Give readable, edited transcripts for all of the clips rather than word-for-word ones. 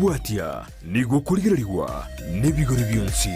Watia nigo kurigirigwa nebigori byonsi.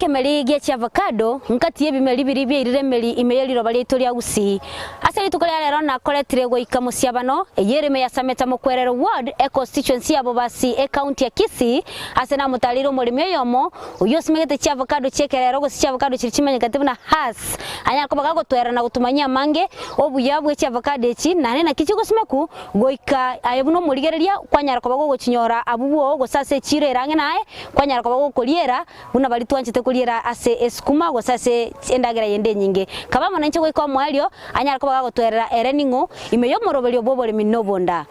Meli gechi avocado nkati yebimeli biribye iremeli imeyeliro bali tolia usi asali tukolera lero na koletire go ikamusiabano yereme ya sameta mukwerero ward e constituency abo basi e county ya Kisii asena mutaliro mulimi yomo uyosimegete cha avocado chekerero go cha avocado chirichimenye katibuna has anya kobaga go twera na gutumanya mange obuyabwe cha avocado echi nane na kichiko simeku goika ayebuno muligereria kwanyara kobago go chinyora abubuo go sase chire range nae kwanyara kobago koliera buna bali twanchite ase eskuma go sase endagera yende nyinge kaba mwananchi go iko mwalio anyara kobaga go twerera ereningo imeyo morobelio Oboremi nobonda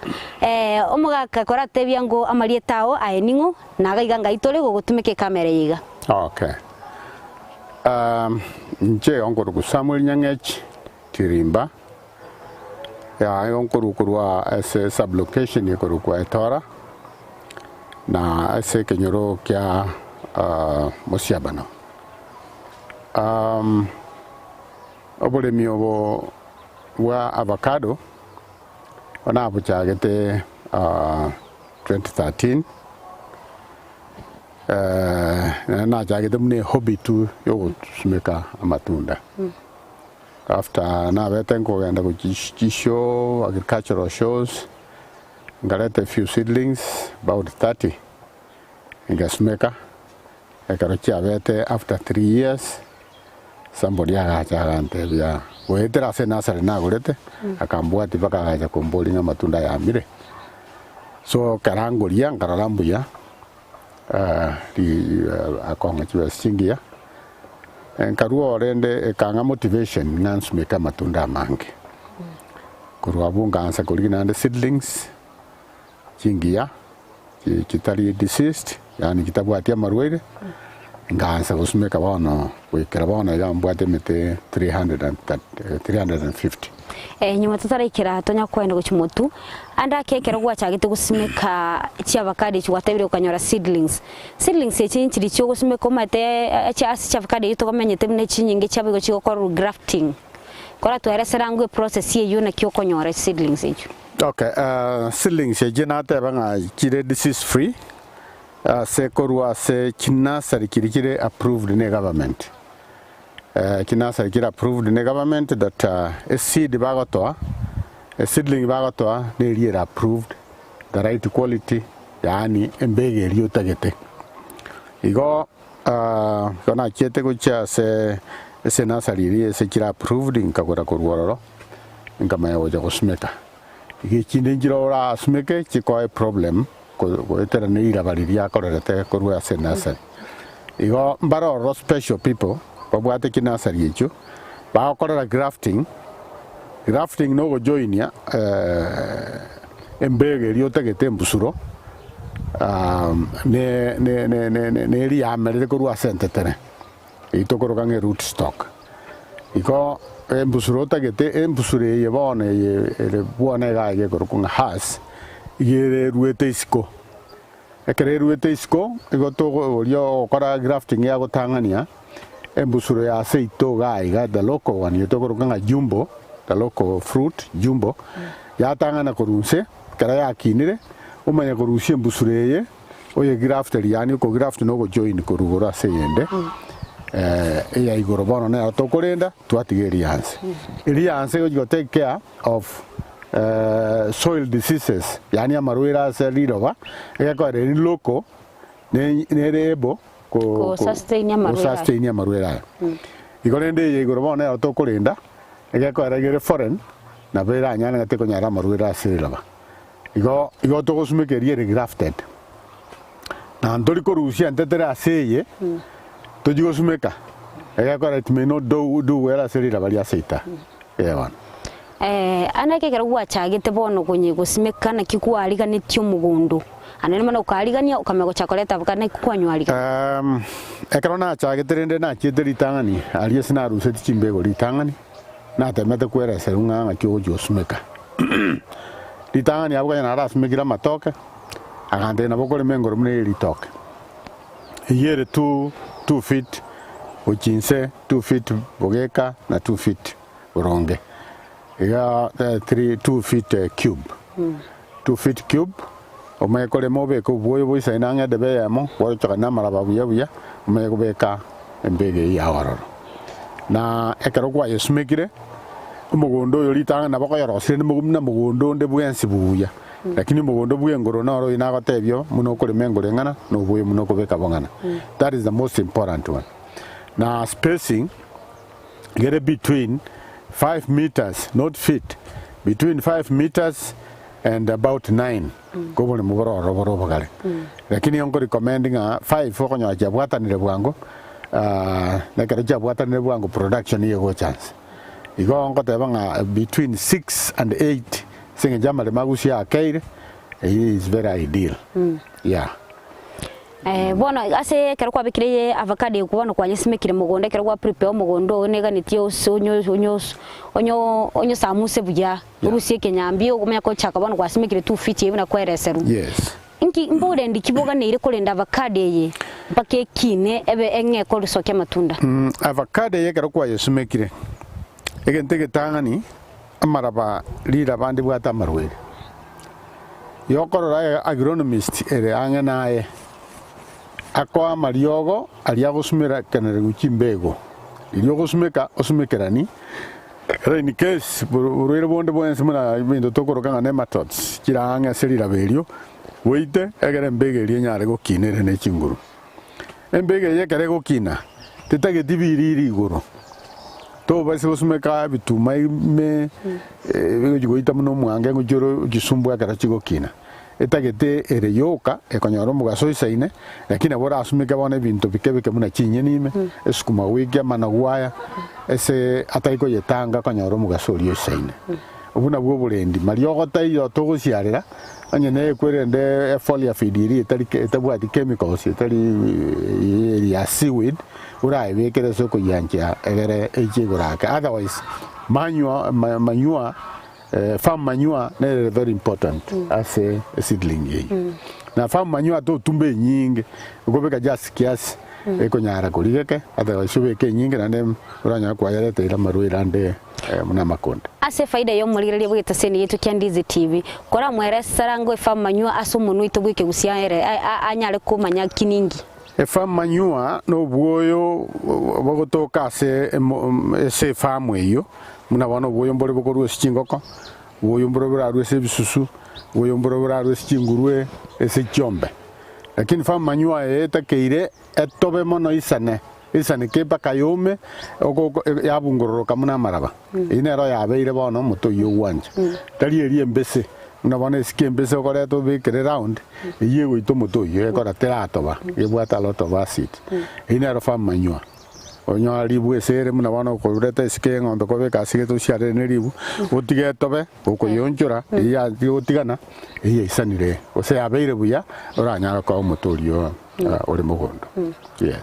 omuga kakora tebyango amalietao ayeningo naga iganga itole go gutumike kamera yiga. Okay. Nje onkoro ku Samuel Nyangech Tirimba ya onkoro kurwa ase sublocation yekoro kwa etora na ase kenyoro kya Mosiabano. Oboremi obo wa avocado ona abuchagete 2013 na jagete mune hobby tu yo sumeka amatunda. After na vetenko yanda go show agricultural shows ngalete few seedlings about 30 ingasumeka ekarochia vete after 3 years somebody agachagante bya wetera se nasari na gorete akambua tipaka gacha kombolinga matunda ya mire so karangoria ngararambuya akonga chiwa singia enkaruo rende ekanga motivation ngansumeka matunda mange kurwa bunga ansa kolina and seedlings chingia kitali deceased yani kitabu atia marwere nganza usumeka bano wekera bano yambwate mete 350 nyuma tutarekera tonya kwenda guchimotu anda kekera gwachagite gusimeka chi avocado chi watebire ukanyora seedlings echinchiri cyo gusimeka mate cha avocado yito komenyete mne chinyinge chabigo chi gukora grafting kora twereserangwe process ye na kyo konyora seedlings echo. Okay, seedlings ejinate banga chire disease free se korwa se kinasari kirikire approved in government. Kinasari kira approved in government that a seed bagotoa, a seedling bagotoa ne year approved the right quality yani embege riotagete. Igo kona chete kucha se nasari se kira approved in kagora korworo ngama oja kosmeka. Ikinenjira ora smeke chiko problem ko etera neira baliria korete korwa se nasari. Igo mbaro special people babwate kinasari echo ba korera grafting no go joinia embege riotagete mbusuro ne ri amere korwa sentetere itokoro kange root stock iko embusuro tagete embusure yebone ele buone gaye korkunga has yere ruete isko ekere ruete isko igo to yo kora grafting ya gotangania embusuro ya seito gaiga the local one yotokoro kanga jumbo the local fruit jumbo ya tangana korunse kara ya kinire umanya korusie embusure ye oye grafter yani ko graft no go join korugora seyende ya igoro bono na tokorenda twatigeri hanse iri hanse go take care of soil diseases yani amarwera se liroba ko re loko ne rebo ko sustain amarwera igorende ye igoro bono na tokorenda ko re foreign na vera nyana te ko nyara amarwera se liroba igo to gosumekeri re grafted na ndori ko rusia ntetera aseye tojigo sumeka ko re tmeno do wera se liroba ya seita yewan ana kekera gwachagite bono gonye gusimeka na kikwariga netyo mugundu anene mana ukarigania ukamego chakoleta bukana kikwanywarika ekrona chagite rende na chiteri tangani aliye sina ruseti chimbego litangani na temete kwera serunga ngakyo josumeka litangani abuganya na rasmekira matoke agande na bokole mengoro mune litoke yere 2 feet uchinse 2 feet bogeka na 2 feet uronge iga 2 feet cube 2 feet cube omekole mobe ko boyo boisa inanga de beyamo woro chakana maraba buya omeko beka embege ya waroro na ekero kwa yesmekire umugondo yolitanga nabako yarosire mugumna mugondo nde bwensi buya lakini mugondo bwengoro noro inagotebyo muno kole mengore ngana no boyo muno kobeka bongana that is the most important one. Now spacing get it between 5 meters, not feet, between 5 meters and about 9. Go on mugoro robo gale. Lakini onko recommending 5 for nyo jabwata ni bwango na kare jabwata ni bwango production ye go chance. Igo onko tebanga between 6 and 8 singe jamale magusi akaire is very ideal. Yeah. Bono ase kero kwa bikire avocado kubona kwa nyesimekire mugonde kero kwa prepare mugondo nega nitio onyo samuse buya urusie kenyambi ogumya ko chaka bono kwa simekire 2 feet yebuna kwereseru. Yes. Inki mbode ndikiboga ne ire kolenda avocado ye mpake kine ebe enge ko rusoke matunda. Avocado ye kero kwa yesimekire egentege tangani amaraba lira bandi bwata marwere yokorora agronomist ere anganaye akwa mariogo aliago sumera kanere guchimbego iliogo sumeka osumekerani in case burwere bonde bwense muna bindo tokoroka nematodes kiranga selira belio weite egere mbege linyare gokinere ne chinguru embege yekere gokina tetage dibiri iguru to base gosumeka bituma me goita muno mwange ngujoro gisumbwa karachigo kina etagete ere yoka ekonyoro mugaso isaine lakini abora asumika bone bintu bikebeke muna chinye nime esukuma wige managwaya ese ataiko yetanga konyoro mugaso lyo isaine ubuna bwo burendi mariogo tayo togosiarera anye ne kwerende folia fidiri etabwa di chemicals etari ya seaweed ura ebekere soko yankia egere ejigoraka otherwise manure farm manure is very important as a seedling. Na farm manure to tumbe nyingi ukobeka just kiasi ekonyara kurigeke otherwise ubeke nyingi nande uranya kwa yale tira marwira ande muna makonde ase faida yo mulirire bwita seni yetu kya Ndizi TV kora mwere sarango farm manure aso munu itobwike gusiaere anyale kumanya kiningi farm manure no bwoyo bogotoka se farm eyo muna bano boyo mbore bokoru singoko boyo mbore bararu se bisusu boyo mbore bararu singurwe ese chombe lakini farm manure etakeire etobe mono isane ke bakayome oko yabungororo kamuna maraba inero yabeire bono moto yo wanje tari eri embese una bana skembese okore to be kere round yego ito moto yo ekora terato ba yebwata lot of acid inero farm manure onyo alibu esere muna bana ko ureta ske ngombe ko be kasige to share ne libu otige tobe ko yonjora ya otigana isanire ose yabeire buya oranya ko moto lyo ore mugondo yes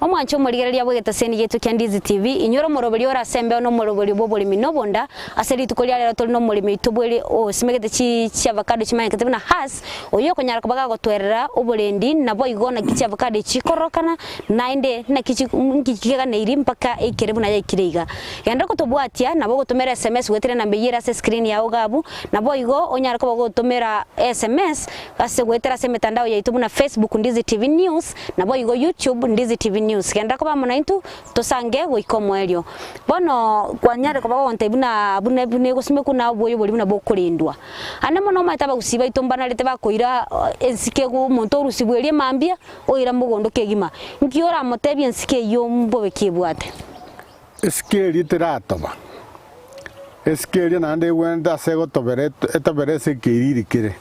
omwancho murigereria bwegeta seni yetu kya Ndizi TV inyoro moroberi ora sembe no moroberi bobolimi nobonda aseri tukolia lero toli no mulimi itubweli o simegete chi avocado chimanye na has oyo konyara kubaga gotwerera oborendi nabo igona kichi avocado chikorokana nainde na kichi ngikigega ne iri mpaka ekerebu na yakireiga yanda kutobwatia nabo gotomera SMS wetere na mbeyira se screen ya ogabu nabo igo onyara kubaga gotomera SMS ase wetera se mitandao ya YouTube na Facebook Ndizi TV News nabo igo YouTube Ndizi TV News kenda ko bamona intu tosange goikomo elio bono kwanyare ko bagonte bune gusime kuna boyo boli buna bokulindwa anamo no mataba gusiba itombana lete bakoira ensike go monto rusibwelie mambia oira mugondo kegima nkiora motebi ensike yo mbobe kibwate eske literatoba eske nande wenda sego tobere etobere se kiriri kire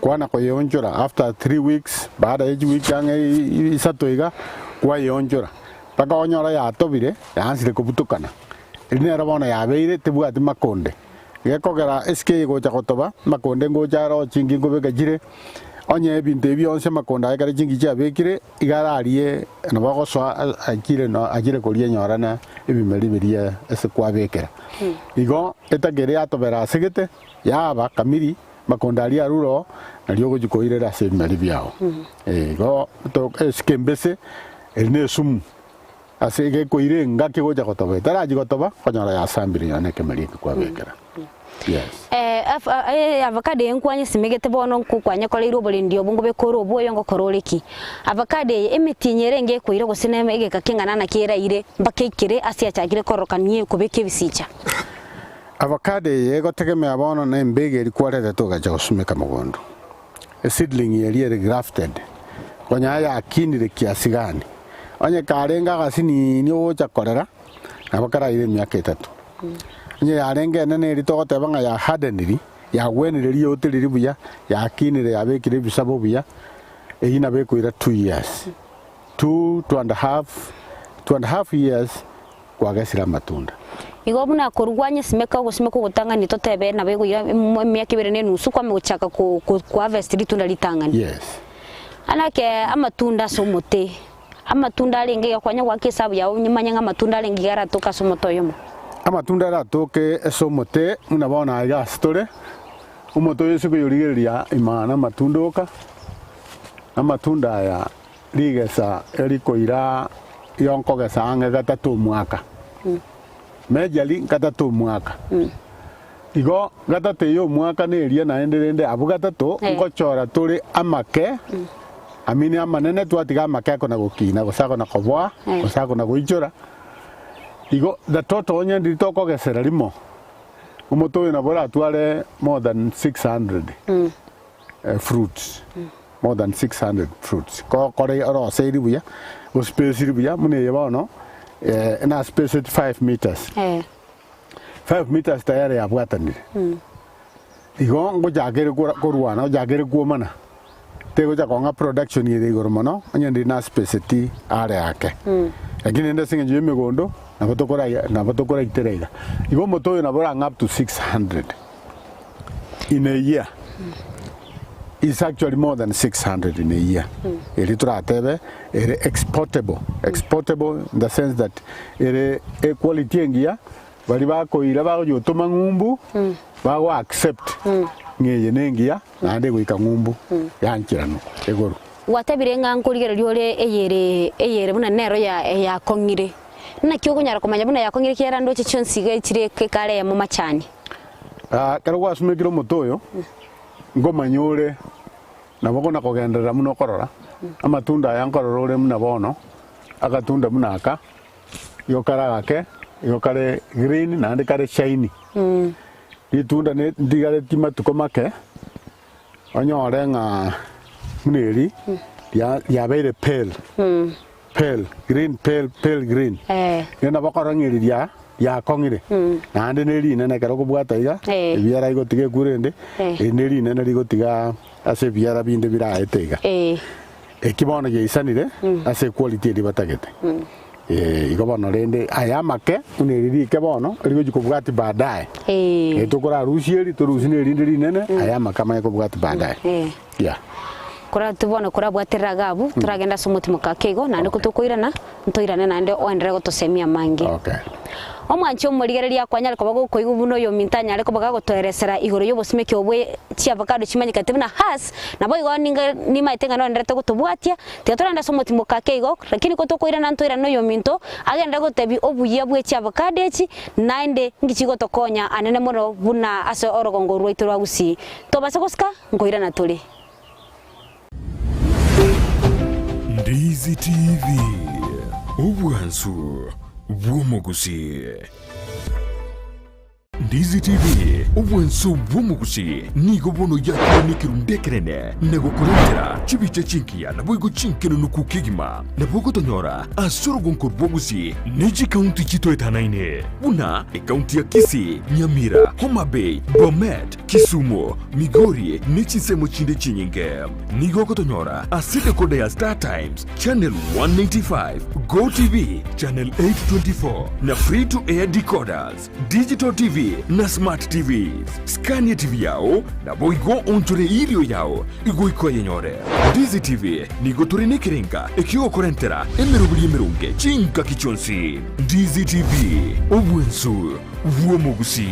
kwana ko yonjora after 3 weeks baada ya week yange isatoiga kwa yonjora paka onyora ya tobire yansire kubutukana ine rabona yabeire tibwati makonde gekogera eske go chakotoba makonde go charo chingi go begajire onye binte byonse makonda ekare chingi chabekire igararie nabo so akire no akire kolie nyorana ebimeri beria ese kwa bekera igo etagere atobera segete yaba kamiri makondali aruro nalio gujikoirera se mali byao go to eskembese ene sumu asege koire ngaki goja gotobe taraji gotoba konyora ya sambiri yone kemeli kwa bekera. Yes. Avocado enkwanye simegete bono nkukwanya koleiro bolindio bungo bekoro boyo ngo koroleki. Avocado emitinyere nge koire gosinema egeka kingana na kiraire mbakekire asia chagire korokanie kubeke bisicha. Avocado yego tegemea bono na mbege ilikwaleta toka cha kusumika mugondo. A seedling yali grafted. Konya ya akinire kiasi gani. Onye karenga gasini ni ocha korera. Avocado ile miaka 3. Nye yarenge nene ritogote banga ya hardeniri ya gwenire yote buya ya kinire ya bekire bisabo buya ina bekoira 2 years 2.5 years kwa gasira matunda igo buna kurwanya simeka gutanga ni totebe na bego ya myaka 2 nusu kwa meguchaka ku harvest litunda litangani. Yes. Anake amatunda somote amatunda alenge yakwanya kwa kisabu ya nyimanya amatunda alenge garatoka somoto yomo. Amatunda ratoke esomote unabona ya story umoto yesu ko yurigeria imana matundoka amatunda ya ligesa erikoira yonko gesa anga gatatu mwaka mejali gatatu mwaka igo gatatu yo mwaka ne eria na enderende abu gatatu ngochora turi amake amini amanene twatiga amake ko na gukina gusako na kobwa gusako na guichora igo the total onye nditoko gesera limo umuto ina bora atwale more than 600 fruits more than 600 fruits ko kore oro seiri buya o space buya mune yebono na space 5 meters 5 meters tayari abwatanire igo ngo jagere kurwana jagere kuomana tego jakonga production yiri goromono onye ndi na space ti are yake lakini enda singe jeme gondo na batokora iterega igo moto na bora up to 600 in a year. It's actually more than 600 in a year. Eritratebe exportable in the sense that quality engia bali bako ira bago yotoma ngumbu bago accept ngeye nengia nande gwika ngumbu yankirano egoro watabirenga nkurigera ryole eyere buna nero ya kongire na kyo kunyara kumanya buna ya kongire kera ndo cyonsiga kire kare mu macani karo gwasumekiro mutoyo ngomanyore naboko nakogendera muno korora amatunda yankororore muna bono agatunda munaka yokara gake yokare green na ndikare shiny itunda ne ndigare timatuko make onyore nga muneri ya bere pale green green yena bakorangiriria ya kongire na ande neri nene karo kubwata iga biara igotige kurende neri nene rigotiga ase biara binde bira etega ekibona ge isanire ase quality ri batagete igobona rende ayamake uneri ke bono rigo jikubwati baadaye etokora rusieri to rusine rindi nene ayamaka maye kubwati baadaye yeah kora tubona kora bwatiraga abu turagenda somutimo kakego nande kutukoirana ntoirane nande oendere gotosemia mangi okay omwanchi omurigereria kwanya ko bago koigu buno yo mintanya ariko bagago toeresera igoro yo bosimeke obwe Chia Avocado chimanyika tebuna has na boy goninga ni maitenga no ndrete gutubwatia tiatoranda somutimo kakego lakini kutukoirana ntoirana yo minto agenda gotebi obuya bwe Chia Avocado echi nande ngichigo tokonya anene mono buna aso orogongo rwaitu rwagusi tobase goska ngoirana tuli Ndizi TV Ubwansu Bwumugusi Ndizi TV Ubwansu Bwumugusi Nigo bono yakiro nikirundekerene Nego kurendera Chibiche chinkia na boigo chinkino nukukigima Na bogo tonyora Asoro gonkor Bwogusi Neji kaunti chito etanaine Una kaunti ya Kisii Nyamira Homa Bay Bomet Kisumu Migori Nechisemo chinde chinyinge Nigo kotonyora Asite kode ya Star Times Channel 195 Go TV Channel 824 Na free to air decoders Digital TV na Smart TVs Scania TV yao na boigo onchore ilio yao Igo iko yenyore Ndizi TV Nigo turine kirenga Ekio korentera Emerubuli emerunge Chinka kichonsi Ndizi TV Obwensu Bwomugusi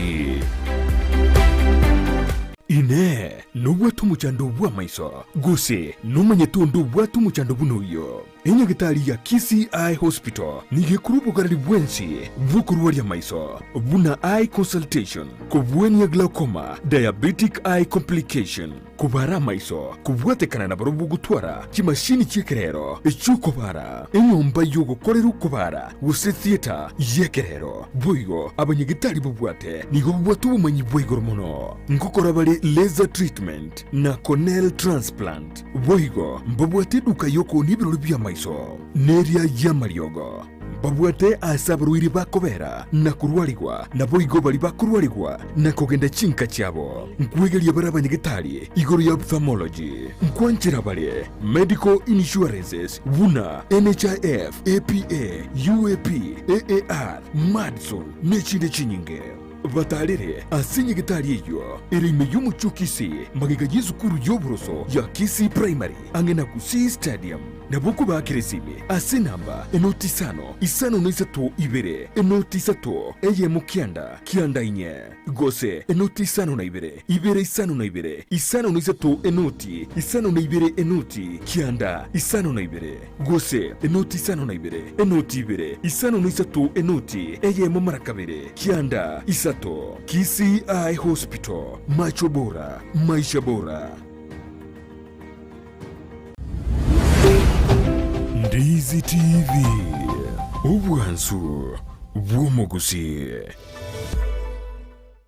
Ine, no watu muchando bwa maiso. Gose, no manyetu ndo watu muchando buno yo. enyagitari ya Kisii Eye Hospital nigekurubugarari bwensi bukurwaria maiso buna eye consultation kubwenia glaucoma diabetic eye complication kubara maiso kubwatekana na barubu gutwara kimashini cyekerero ecyukobara enyomba yo gukorera ukobara guse theater yekerero boigo abanyagitari bubwate nigo bubwatu bumanyi bwigoro muno ngokora bari laser treatment na corneal transplant boigo mbabwate duka yoko nibirori bya maiso neria ya mariogo babwate asabaruiri bakobera na kurwarigwa na boigo bari bakurwarigwa na kugenda chinka cyabo nkwegeria barabanyagitari igoro ya ophthalmology nkwanjira bare medical insurances buna NHIF APA UAP AAR Madson nechinde chinyinge batarire asinye gitari iyo irime y'umucukisi magiga y'izukuru y'oburoso ya Kisii Primary angena Kisii Stadium nabuku bakiresime asinamba enoti isano noisatu ibere enoti isatu eye mukianda kianda inye gose enoti isano na ibere isano na ibere isano noisatu enoti isano na ibere enoti kianda isano na ibere gose enoti isano na ibere enoti ibere isano noisatu enoti eye mumarakabere kianda isato. Kisii Eye Hospital, macho bora, maisha bora. Ndizi TV, ubwansu bw'omugusi.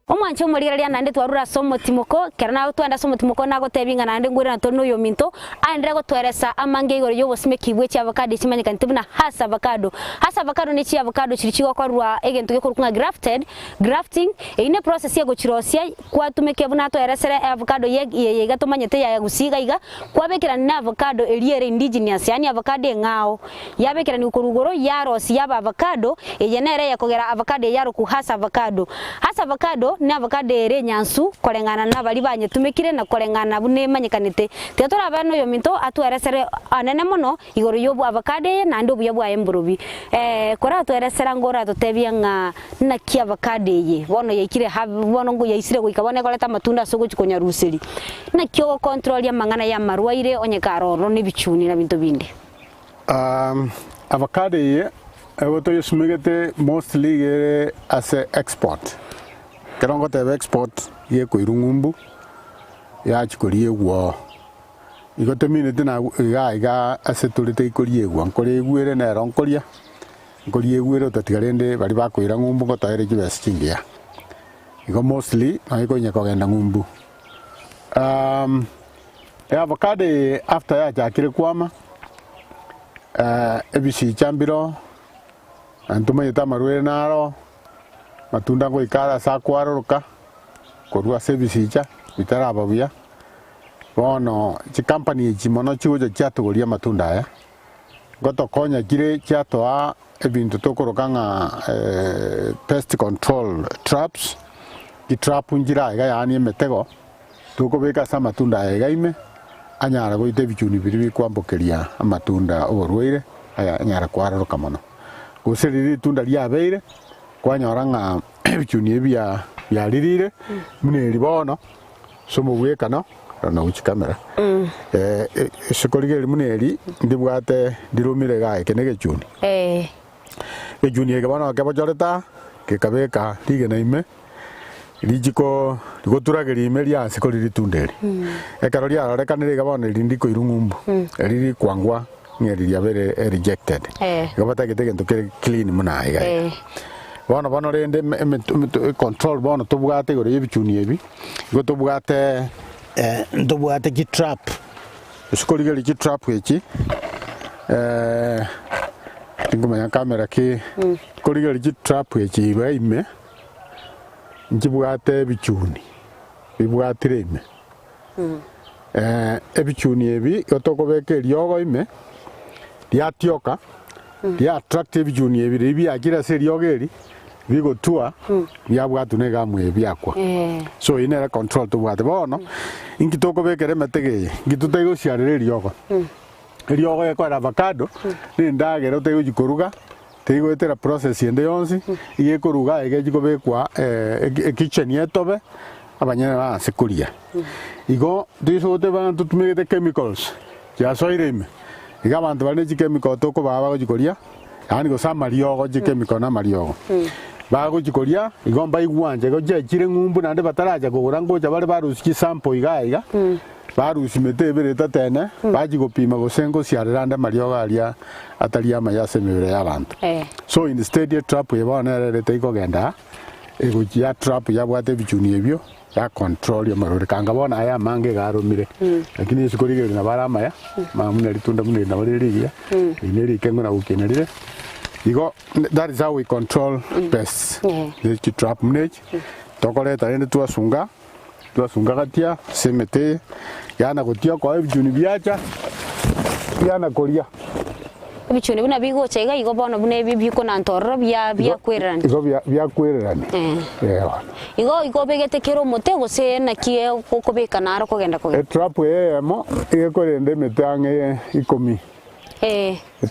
Omwanche omuliraria nande twarura somo timoko kerana twanda somo timoko nago tebinga nande ngwira na tono yo minto andre go tweresa amange igoro yo bosime kibwe cya avocado simanyika ntibuna hasa avocado ni cya avocado chirichigo kwa rwa egento ge kurunga grafting ine process ya gochirosia kwa tumeke buna tweresere avocado ye gatomanyete ya gusiga iga kwa bekira na avocado eliere indigenous yani avocado ngao yabekira ni kurugoro yarosi yaba avocado eyenere ya kogera avocado yaro ku hasa avocado ni avocado ere nyansu korengana na bali banye tumekire na korengana bune manyikanite tetora bano yo minto atweresere anene muno igoro yo avocado na ndo buya bwa emburubi kora atweresera ngora tutebia na ki avocado ye bono yekire bono ngo yaisire go ikabone koleta matunda sogo chikonya ruseri na kyo control ya mangana ya marwaire onye karoro ni bichuni na binto binde avocado ye ewoto yosumegete mostly as a export. Kerongo tebe export ye ko irungumbu ya chikorie gwo igote minute na iga asetulite ikorie gwo nkore gwere na ronkoria ngorie gwere tatigarende bari bakwira ngumbu ko taire kibes chingia igo mostly aiko nya kogenda ngumbu avocado after ya jakire kwama ebisi chambiro antuma yetamarwe naro matunda ngo ikara sa kwaruka korwa service icha bitarababia bono chi company chimono chiuja cyatugoria matunda aya goto konya kire cyatwa ebintu tokorokanga pest control traps ki trap unjira iga yani emetego tukobeka sa matunda aya gaime anyara goite bichuni biri kwambokeria amatunda oborweire aya anyara kwaruka mono guseriri tunda lyabeire kwanyoranga bichuni ebya ririre muneri bono somo bwekano na uchi kamera shikorigeri muneri ndibwate ndirumire gae kenege chuni ejuni ege bono kebojoreta kekabeka lige na ime rijiko rigoturageri ime lya sikoriri tunderi ekaro lya rorekanire gabone rindiko irungumbu riri kwangwa ngeri ya bere rejected gabata getege ndokere clean muna iga bono rende control bono tubwate gore yebichuni ebi go tubwate ki trap usikorigeri ki trap eki ngoma kamera ki korigeri ki trap eki baime njibwate bichuni bibwatire ime ebichuni ebi otokobeke ryogo ime lyatioka lya attractive bichuni ebi ribi akira seriogeri bigo tua byabwatu ne gamwe byakwa so inera control to bwate bono inkitoko bekere metege ngitutego ciarire ryogo ekora avocado ni ndagero tego gikoruga tego etera process yende yonsi iye koruga ege gikobekwa kitchen yetobe abanyana basekuria igo diso te ban tutumege chemicals ya soireme iga abantu bari chemical to ko baba gojikoria yani go samariogo chemical na mariogo bagojikoria igomba igwanje goje chire ngumbu nande bataraja kugura ngoja bari baruski sample iga barusi metebere tatene baji gopima gosengo ciaranda mariogo aria ataria mayase mibere y'abantu so instead ya trap yebona rete igogenda egojia trap yabwate bichuni ebyo ya control ya marore kanga bona aya mange garumire lakini isikorige na barama ya mamuna litunda mune na baririgia ineri kengo na ukenarire igo that is how we control pests the trap mnage tokoleta ende tuasunga gatia semete yana gotia kwa bichuni biacha yana koria bichuni buna bigo chega igo bono bune bibiko na ntorro bya kwererana igo bya kwererana igo begete kero motego se na kie kokobeka naro kogenda trap mo igekorende metange ikomi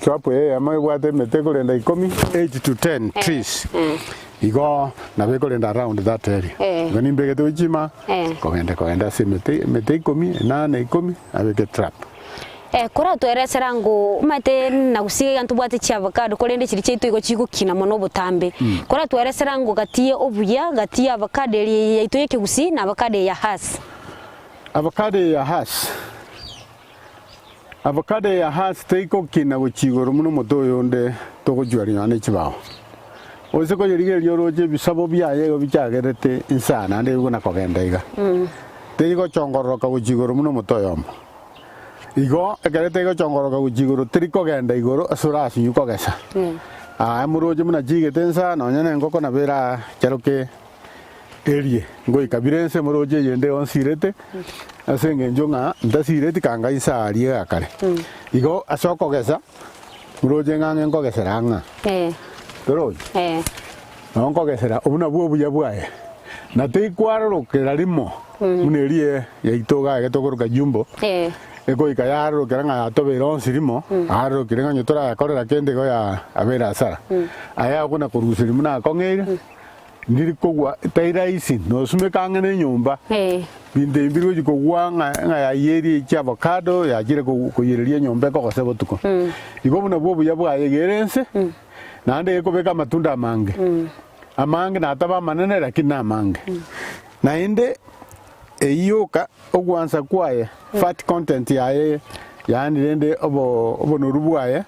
trap mo igwate metego renda ikomi 8 to 10 trees igo na bekorenda around that area gani begete uchima kogenda se mete ikomi na ikomi abeke trap kora tweresera ngo mate na gusiga antu bwate chia avocado korende chiri chito igo chigukina mono butambe kora tweresera ngo gatie obuya gatie avocado yaito yake gusi na avocado ya has avocado ya has teiko kina guchigoro muno moto yonde togojwari ane chibao ose ko yerige ryoroje bisabo byaye go bichagerete insana ande gona kogenda iga teiko chongoroka guchigoro muno moto yombo igo ekerete igo chongoroka guchigoro triko genda igoro asura asinyuko gesa muroje muna jigete nsa no nyane ngoko na bera charoke erie ngo ikabirense muroje yende onsirete asenge njonga ndasirete kanga isa arie akare igo asoko gesa muroje ngange ngo geseranga toro nongo gesera ubuna buya bwaye na tekwaro kerarimo munerie yaitoga getogoroka jumbo ego ikayaro keranga atobero sirimo aro kirenga nyotora yakorera kende go ya abera sara aya kuna kurusirimu na kongere ndiri kogwa taira isi no sume kangene nyumba binde mbiro jikogwa nga ya yeri cha avocado ya jire ko yereria nyumba ko gosebo tuko igo buna bobu yabwa yegerense nande eko beka matunda amange na ataba manene lakini amange na inde eyoka ogwansa kwaye fat content yaye yani rende obo norubwaye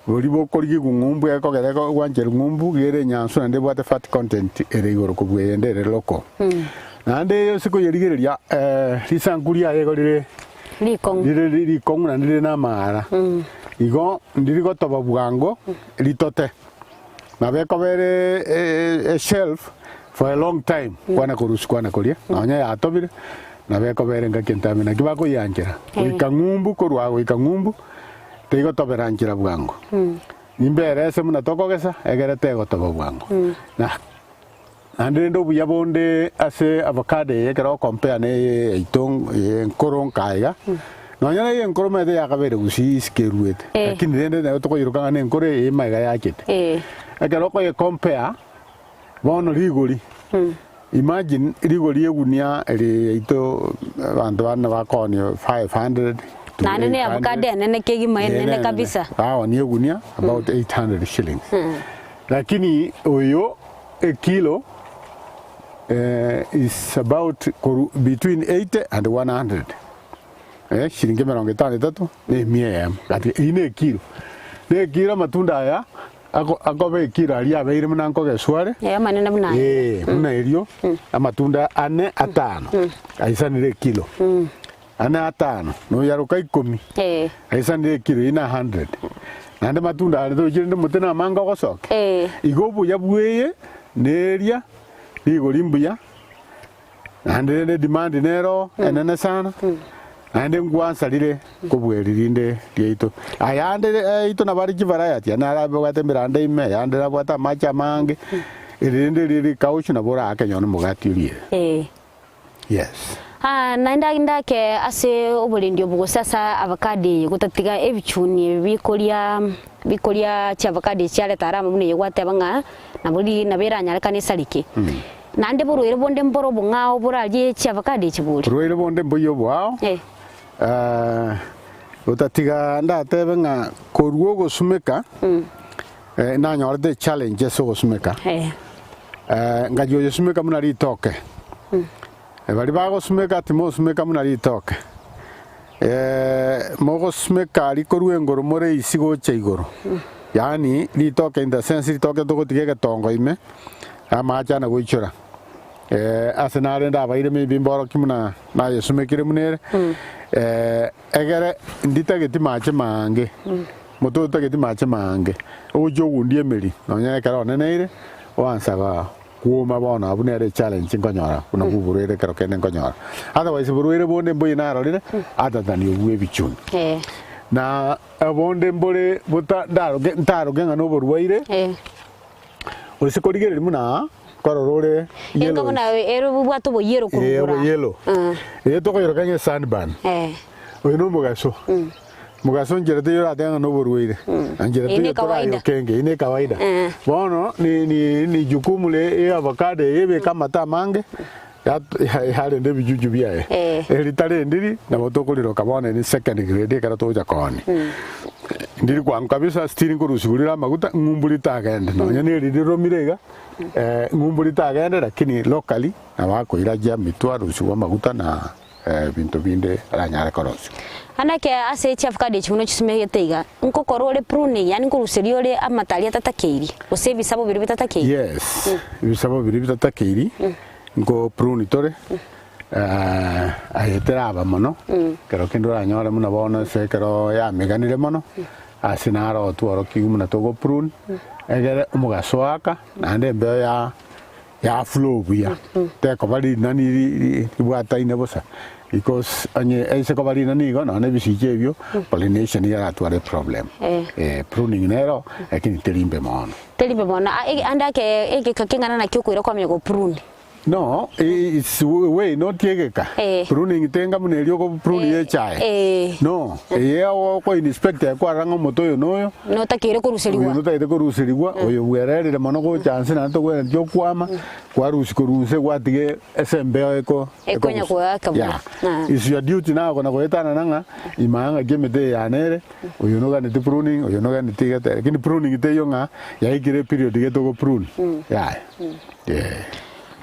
bolibo koligi gungumbu yakogereko gwanjera ngumbu gere nyanso nande bwate fat content ere igoro kubwende ere loko nande yo siko yerigereria lisanguri yaye golire likong na ndire na mara igo ndiri gotoba bwango litote nabeko bere a shelf for a long time kwana kuruskwana kolia nonya ya tobire na beko bere ngakentamina kibako yanjera ikangumbu korwa ikangumbu teigo toberanjira bwango imbere ese muna tokogesa egerete gotoba bwango na andendo buya bonde ase avocado yekero compare ne itong enkoron kaiga nonya ye enkorome de yakabere gusi iskeruete lakini rende na tokoyiruka ne enkore emaiga yakete ekero ko ye compare bono rigori imagine rigori egunia eri ito bantu bana bakonio 500 nane ne avocado nene kegima nene kabisa ni egunia about 800 shillings lakini oyo a kilo is about between 80 and 100 shilingi 53 ni mia kati ine kilo ne kilo matunda aya akobe kilo ali abeire muna nkoge sware manene muna muna erio amatunda ane atano aisanire kilo ane atano no yaruka 10 aisanire kilo ina 100 nande matunda ale to jinde mutena manga gosoke igobu yabweye neria ligolimbuya nande ne demand nero enene sana nande ngwansa lire kubweririnde lyeito ayande ito nabari variety anarabe gwatembera ime yande rabwata macha mange irinde liri kauchu na bora akenyono mugati lire yes nainda ke ase obolindi obugo sasa avocado gutatiga ebichuni bikolia cha avocado chiale tarama mune yegwate banga na buli nabera nyalekane salike nande boruire bonde mboro bunga oburaje cha avocado chibuli ruire bonde boyo bwao utatiga ndatebe nga koruo gusumika na nyorete challenges gusumika ngajo yosumika muna ritoke bali bagusumika timo sumika muna ritoke mogosumika rikoruo ngoro more isigo cha igoro yani ritoke in the sense ritoke tugotige getongo ime amacha na goichora asenare ndabaire mibimboro kimuna na yosumikire munere egere nditageti mache mange moto tageti mache mange ojo gundie meri nonya kara oneneire wansaga kuoma bona abunere challenge ngonyora kuna kuburere karo kene ngonyora otherwise burere bonde mboyi narorire atatani obwe bichun na abonde mbore buta ndaro genga no borwaire urese korigere muna kororore yelo ngona ero bwato bo yero kurura yelo to ko yorokanye sandban oyo no mugaso njerete yora tenga no borwaire anjerete yo kenge ine kawaida bono ni jukumu le avocado yebe kama tamange hale ndebi juju biae eritare ndiri na motokoliro kabone ni second grade kara toja koni ndiri kwa kabisa steering kurusigurira maguta ngumburi tagende no nyane ririro mirega ngumburi tagende lakini locally na bako iraja mitwa rusigwa maguta na bintu binde aranyare korosi anake ase avocado chimuno chisime teiga nkokorore pruning yani kuruserio le amatali atatakeiri usevi sabo biri bitatakeiri yes bisabo biri bitatakeiri ngo prune tore ayetera mono kero kendo anyora muna bona se kero ya meganire mono asinaro tuoro kigumuna togo prune egere umugasoaka nande mbe ya flow buya te ko bali nani ibwata inebosa because anye ese ko bali nani go no ne bisijebyo pollination ya atware problem pruning nero ekini telimbe mono andake ege kakengana na kyoko ira kwa prune. No, it's way not yegeka. Pruning tenga munelio ko prune ye chai. No, ye ko inspector ko aranga moto yo no. No takire ko ruseriwa. No takire ko ruseriwa. Oyo werere le mono ko chance na to gwe yo kwama. Kwa rusi ko ruse kwatige SMB ko. Ekonya ko akaba. Is your duty now ko na ko etana nanga imanga gemete ya nere. Oyo no ga ne pruning, oyo no ga ne tigete. Kini pruning te yo nga ya ikire period ge to go prune. Yeah. Yeah.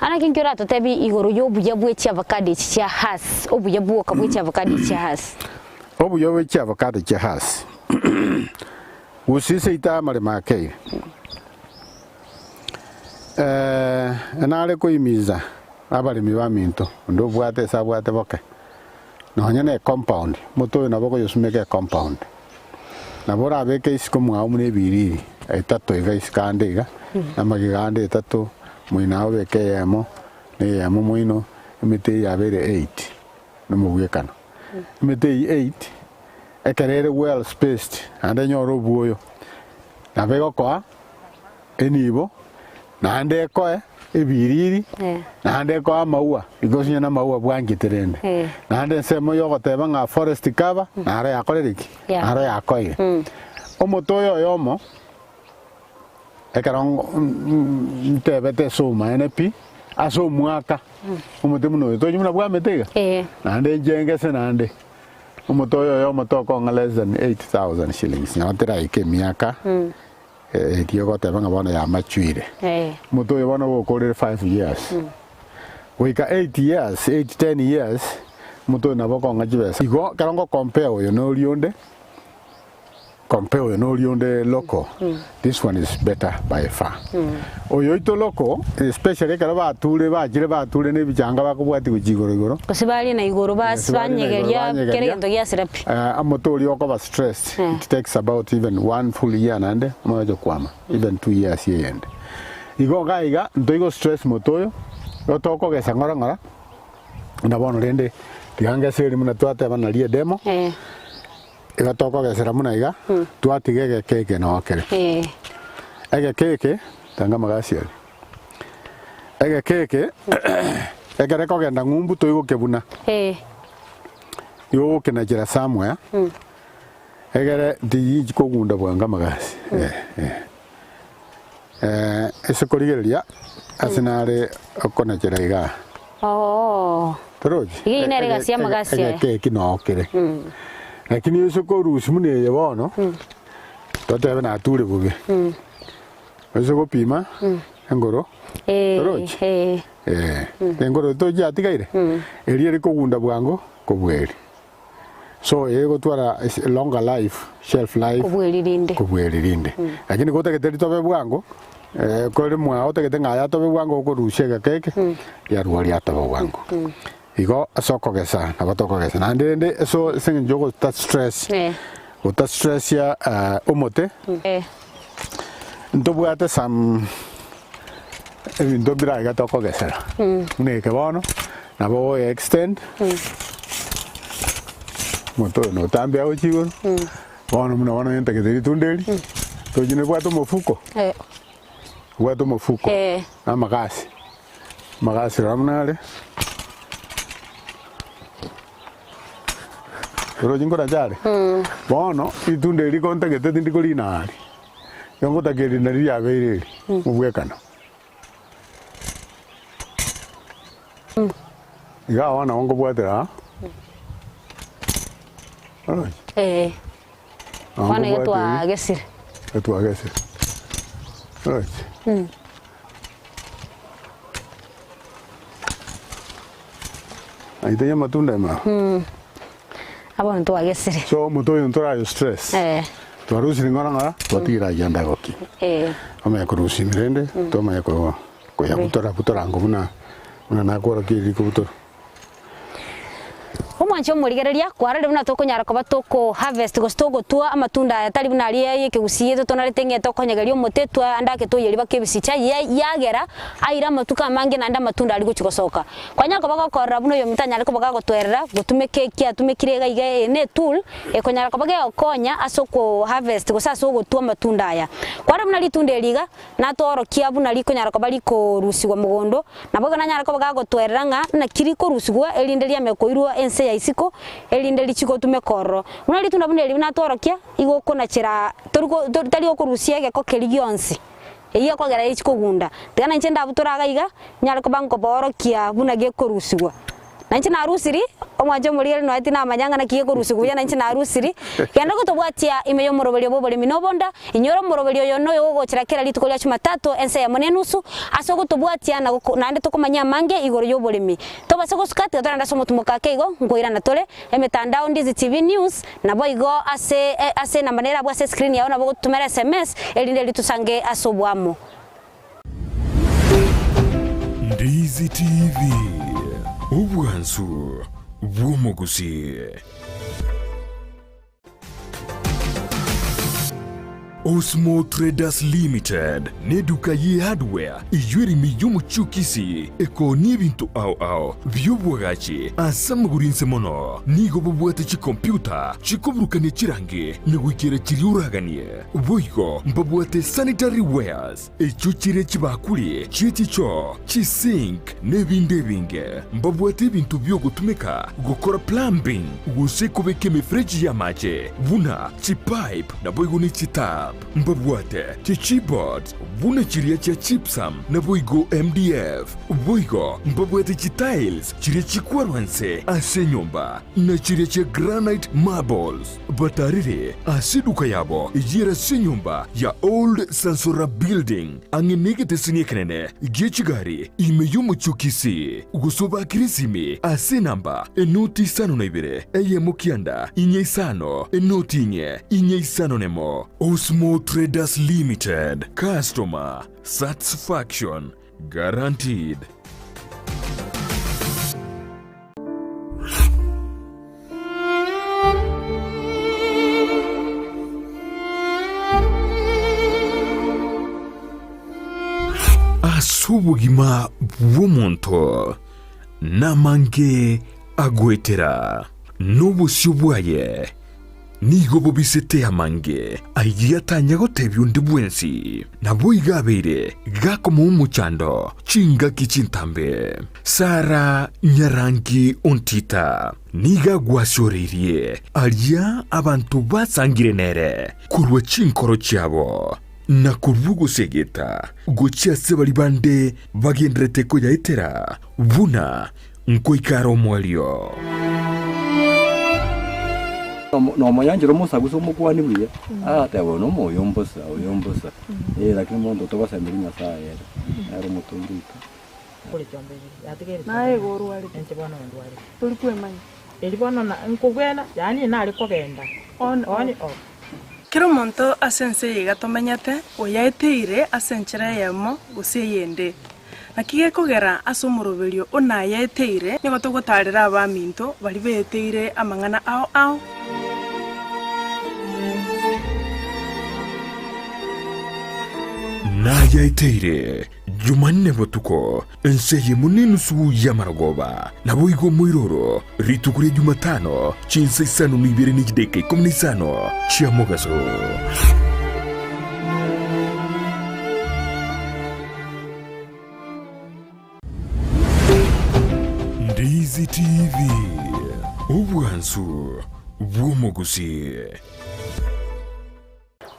Ana kinkira to tebi igoro yo buya bwechi avocado chia has obuya buo ka bwechi avocado chia has obuya bwechi avocado chia has usise ita mare make enale ko imiza abali mibaminto ndo bwate sabwate boke no nyane compound moto na boko yosumeke compound na bora beke isikomu amune biriri etato iga iskandega na magigande etato mwina weke yamo ne yamo mwino emite ya bere 8 no mugekano emite 8 ekerere well spaced ande nyoro buoyo na bego kwa enibo na ande ko ebiriri na ande ko maua igonya na maua bwangiterende na ande semo yo goteba nga forest cover na ara yakoreriki ara yakoire omotoyo yomo ekarong tebete soma enepi aso muaka umutemu no to nyuna bwa metega nande jenge se nande umutoyo yo motoko nga less than 8,000 shillings na tera ike miaka kiyo ko tebanga bona ya machuire mutoyo bona wo ko 5 years wika 8 years 10 years mutoyo na boko nga jibesa igo karongo compare yo no lionde compare no lionde loco. This one is better by far. Oyo ito loco, especially kala ba tule ne bijanga ba ko bwati kujigoro. Kosibali na igoro ba swanyegeria kerendo ya serapi. Amotori yoko ba stressed. It takes about even 1 full year nande mojo kwama. Even 2 years here end. Igo gaiga ndoigo stress motoyo. Otoko gesa ngora. Na bono rende tianga seri muna twate bana lie demo. Ega toko gesera muna iga twatige keke no kere ege keke tanga magasiali ege keke ege reko genda ngumbu toigo kebuna yo kena jira samwe ege di ko gunda bwanga magasi ese korigeria asinare okona jira iga Troji ige inere gasia magasi ege keke no kere lakini yeso ko rusi mune yebono tote bana ture buge yeso ko pima engoro engoro to ya tigaire eri eri ko gunda bwango ko bweri so ego twara longer life shelf life ko bweri rinde lakini ko te teri tobe bwango ko le mwa o te tenga ya tobe bwango ko rushega keke ya ruari ya tobe bwango igo asoko gesa abatoko gesa nande so sing jogo that stress uta stress ya omote ndo bwate sam ndo bira ga toko gesa ne ke bono na bo extend moto no tambia o chigo bono mna wana yenta ke deri tundeli to jine bwato mofuko bwato mofuko magasi ramnale pero jingo da jare bono itunde ri konta ke tindi ko linari yongo ta ke linari ya beire ubwekana ya wana ongo bwatera wana yetu agesir right aite ya matunda ma abo nto agesire so muto yontora yo stress twarusi ngoranga twatira yanda goki ame kurusi mirende toma yako ko ya butora ngo buna na kora kiri ko butora Omwancho murigereria kwarare buna tokonyara ko batoko harvest go stogo tua amatunda atari buna ari yekigusiye tonare tenge tokonyegeria omotetwa andake toyeri bakebisicha yagera aira matuka mange nanda matunda ari guchigosoka kwanya ko bagakora buno yo mitanya ko bagagotwerera gutume keki atumikire gaiga ne tool ekonyara ko bageokonya asoko harvest go saso go tua matunda aya kwara buna litunde liga na torokia buna likonyara ko baliko rusigwa mugondo naboga nanyara ko bagagotwerera nga na kiriko rusigwa elinderia mekoirwa ense ya isiko elinde lichiko tumekoro unali tunabuneli binatorokia igoko na chira toruko tali okurusiege ko keligionsi iya ko gara ichiko gunda tena nchenda buturaga iga nyara ko banko borokia bunage korusigwa nanchi na rusiri omwajo muri no ati na manyanga na kiye korusigwa ya nanchi na rusiri yanda ko tobwatia imeyo morobelio Oboremi nobonda inyoro morobelio yono yogo chirakera lituko lya chumatatu ense ya monenusu asoko tobwatia na nande tokomanya mange igoro yo Oboremi toba soko skati tanda somo tumokake igo ngoira na tole emetandao Ndizi TV news na boigo ase na manera bwa screen yaona bogo tumera SMS elinde litusange asobwamo Ndizi TV Ubwansu bw'omuguzi Osmo Traders Limited neduka ye hardware ijwiri miyumu chukisi eko nibintu au byobwagachi asamugurinse mono nigo bobwate chi computer chikobrukane chirange negwikere chiriuraganie boigo mbabwate sanitary wares echuchire chibakuli chichicho chisink nebindebinge mbabwate bintu byogutumika gukora plumbing gusekobeke mefreji ya mache buna chipipe na boigo ni chitap mbabwate chichibot buna chiria cha chipsam na boigo MDF boigo mbabwate chitiles chiria chikwarwanse ase nyomba na chiria cha granite marbles batarire asiduka yabo ijira se nyomba ya old Sansora building angenegete sinyekenene giechigari imeyumu chukisi gusoba kirisime ase namba enoti sano na ibere eye mukianda inye sano enoti inye sano nemo Osmo Traders Limited. Customer satisfaction guaranteed. Asubugima bw'omuntu namange agwetera n'obusyo bwaye nigo bobisete amange ayiatanya gotebyo ndi bwensi nabo igabeire gakoma umuchando chinga kichintambe Sara Nyarangi Ontita niga gwashorerie alia abantu basangire nere kurwa chinkoro cyabo na kurugo segeta gochia sebali bande bagendrete ko yaitera buna nkoikaro mwalio no moyanjiro musa gusomukwani buye atebo no moyombosa oyombosa lakini mondo tokosa mirinya saa yera ero mutundika kuri chombe yatigere nae goru wali ente bana ndwali tuli kwemanya eli bana na nkubena yani nali kogenda on off kero monto asense yiga tomenyete oyaeteire asenchera yemo guseyende nakige kogera asumurubirio ona yaeteire nigo togotarira abaminto bari beteire amangana ao nayaeteire Jumanne botuko enseye munini sugu yamaragoba nabo igo muiroro ritukure Jumatano chinsa isano nibere nijideke komunisano chia mogaso Ndizi TV Ubwansu Bwomogusi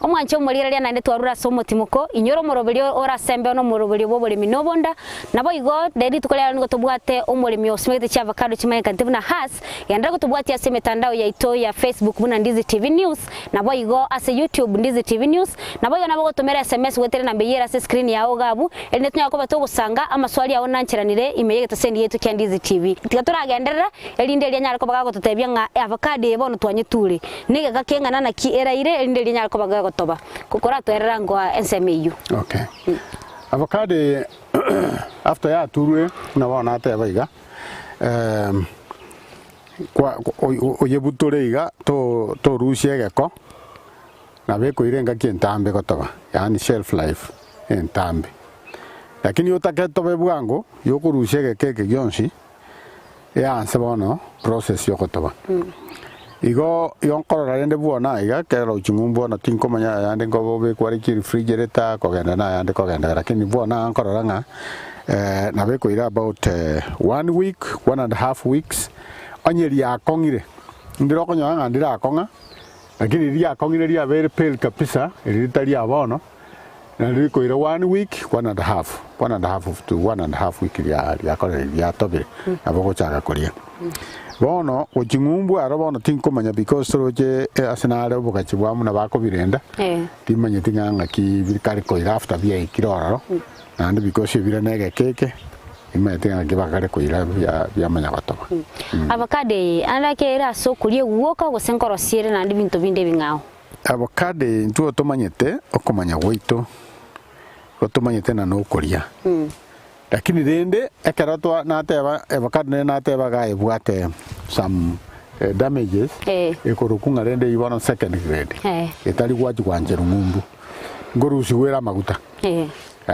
omwancho muliraria nande twarura somo timuko inyoro moroberio ora sembe no moroberio Oboremi nobonda nabo igo dedi tukolera ngo tubwate omoremi osmete cha avocado chimaye kantibuna has yandra go tubwate ase mitandao ya ito ya Facebook buna Ndizi TV News nabo igo ase YouTube Ndizi TV News nabo igo nabo gotomera SMS wetere nambe yera ase screen yawo gabu ende tunya ko batogusanga amaswali yawo nanchiranire imeye gitasendi yetu kya Ndizi TV tigaturagenderera elinde lya nyarako bagago tutebya nga avocado ebono twanyiture nige gakengana na ki eraire elinde lya nyarako bagago toba kukora twerera ngwa NSMU. Okay. Avocado after ya turwe na wana ate baiga kwa oyebutore iga to rusie geko na beko irenga kintambe gotoba yani shelf life entambe lakini utaketo bebwango yokurusie geke gyonsi ya ansabono process yokotoba igo yonkorora rende buona iga kero chingumbo na tinko manya yande ngo be kwari ki refrigerator ko genda na yande ko genda lakini buona ankorora nga na be ko ira about 1 week 1.5 weeks anyeri akongire ndiro ko nyanga ndira akonga lakini ria akongire ria very pale kabisa ritari abono na ndiri ko ira 1 week 1.5 to 1.5 week ya ko ya tobe aboko chaka koria bono ochingumbu arabono tinkomanya because roje asenare bukachibwa muna bako birenda timanye tinganga ki birikari ko after bia ikiroro and because bira nege keke imete ngaki bakare ko ira bia manya batoba Avocado andake era so kulie uoka gosenkoro siere na ndi binto binde bingao avocado ntuo tomanyete okomanya goito otomanyete na no koria lakini rende ekarato na teba avocado na teba ga ebwate some damages ekorokunga rende ibona second grade etali gwaji kwanje ngumbu ngorusi wera maguta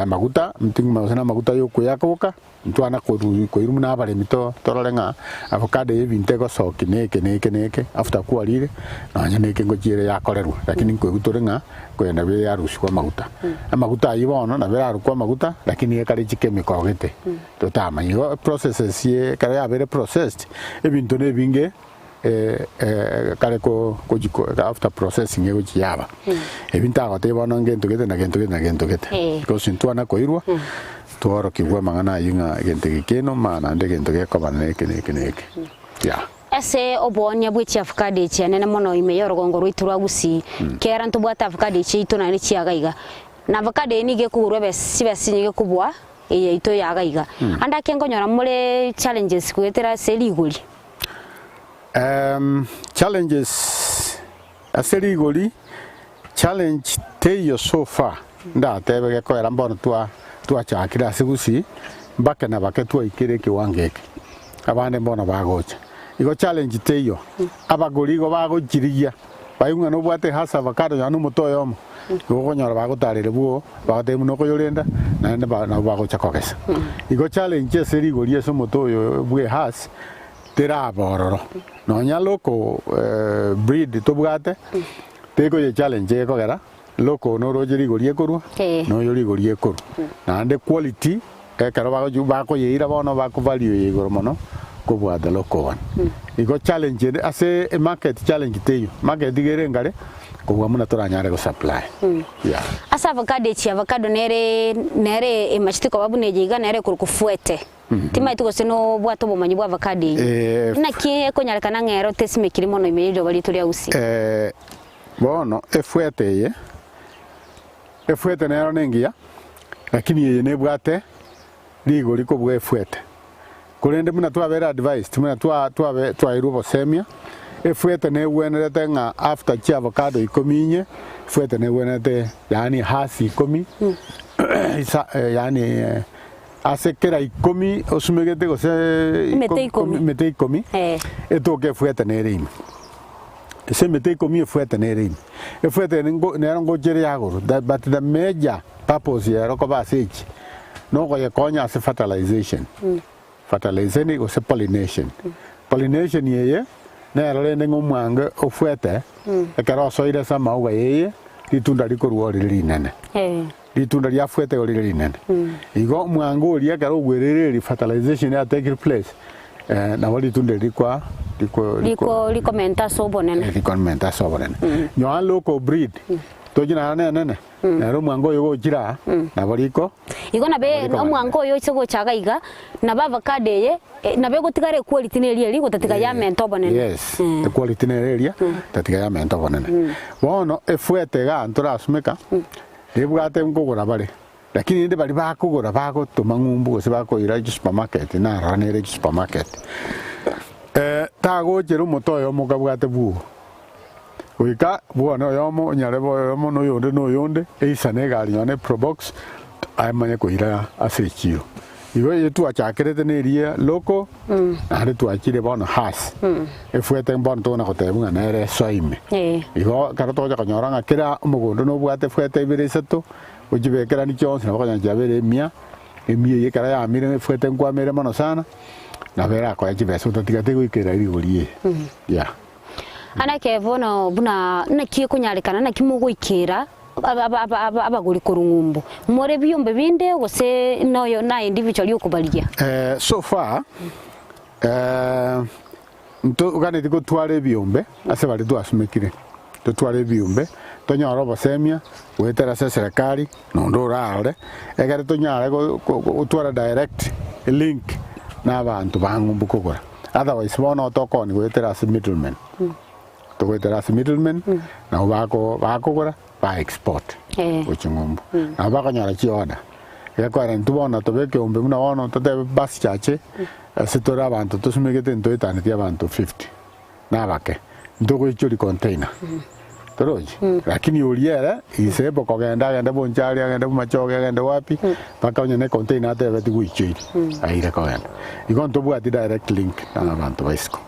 maguta mtinga masana maguta yoko yakoka ntwana ko irumu na bare mito torolenga avocado ebintego soki neke after kualire na nyaneke ngojire yakorerwa lakini ko gutorenga kwenda be yarusi kwa maguta amaguta ibono na bera kwa maguta lakini ekare chemical gete totama yo processes ye kare ya bere processed ebinto ne binge kare ko jiko after processing ye yaba ebinta gote bono ngento gete ko sintwana ko irwa tuoro kigwa mangana yinga gente gikeno mana ndege ndoge ko baneke neke ya ese obonya bwichi avocado chia nene mono imeyoro gongo rwiturwa gusi kera ntubwata avocado chi itona ni chiagaiga na avocado ni gekugurwe besi nyige kubwa eye ito yagaiga anda kengonyora mure challenges kwetera seliguli challenges aseliguli challenge teyo so far nda tebe ko era mbono tua chakira sigusi mbake na bake tua ikire kiwangeke abane mbona bagocha igo challenge teyo abagori go bagochiria bayunga no bwate hasa avocado ya no mutoyo mo igo nyora bagotarire buo bagate muno ko yorenda na bagocha kokesa igo challenge serigori eso mutoyo bwe has tera bororo no nyalo ko breed to bwate tego ye challenge ko gara loko no rojeri gorie koru no yori gorie koru na ande quality karo bako yeira bono bako value ye goro mono ko bwada loko wan igo challenge ase market challenge teyo market digere ngare ko bwamuna toranyare go supply asa avocado chia avocado nere emachitiko babu nejiga nere kurukufuete tima itugo sino bwato Momanyi bwa avocado na kie konyarekana ngero tesime kirimo no imejo bali turi ausi bono efuete nero nengia lakini yeye ne bwate ligo liko bwa efuete kurende muna twabera advice muna twairubo semia efuete ne wenerete nga after Chia avocado ikominye efuete ne wenerete yani hasi ikomi yani asekera ikomi osumegete gose mete ikomi etoke efuete ne rimi ese mete ikomi efuete ne rimi efuete nero ngojere yagoro but the major purpose ya roko basechi no go yakonya as fertilization fertilization gose pollination pollination yeye nero le ngo mwange ofuete ekero soire sama uga yeye litunda likorwo lirinene litunda lya fuete oli linene igo mwango lia karo gwerere fertilization ya take place na wali tunde liko menta sobonene nyo local breed tojina nene na ro mwango yo gira na waliko igo na be no mwango yo cyo chaga iga na ba avocado ye na be gutigare quality ne lia ligo tatika ya menta bonene yes the quality ne lia tatika ya menta bonene bono efuete ga antura asumeka ebwate ngogora bare lakini ndi bali bakugora bagotuma ngumbu gose bakoira supermarket na ranere supermarket tago jero motoyo mugabwate bu wika buono yomo nyarebo yomo no yonde eisane gali yone probox amanye koira asechiro igo yetu achakerete neria loko ari tu akire bono has efuete bono tona gotebunga nere soime igo karato ja kanyoranga kira umugondo no bwate fuete ibireseto ujibekera ni cyonse nabakanya jabere mia emie yekara ya mire fuete ngwamere mono sana na vera ko yajibeso tatigate gwikera irigorie ya anake bono buna nakie kunyarekana nakimugwikira abaguri kurungumbu more biyombe binde gose noyo na individual yokubalia so far nto gane diko tware biyombe ase bali twasumekire to tware biyombe tonyara basemia wetera serikali nondo rare egare tonyara go twara direct link na abantu bangumbu kokora otherwise bono tokoni wetera middleman to wetera middleman na bakokora ba export ochingombo na bakanyara chioda yakwara ntubona tobeke ombe muna wono tote bus chache sitora abantu tusumegete nto itani tia abantu 50 na bake ndogo ichuri container toroji lakini uliera isebo kogenda bonchari agenda machoge agenda wapi paka onye ne container ate beti guichiri aire kogenda igon tobu ati direct link na abantu baisco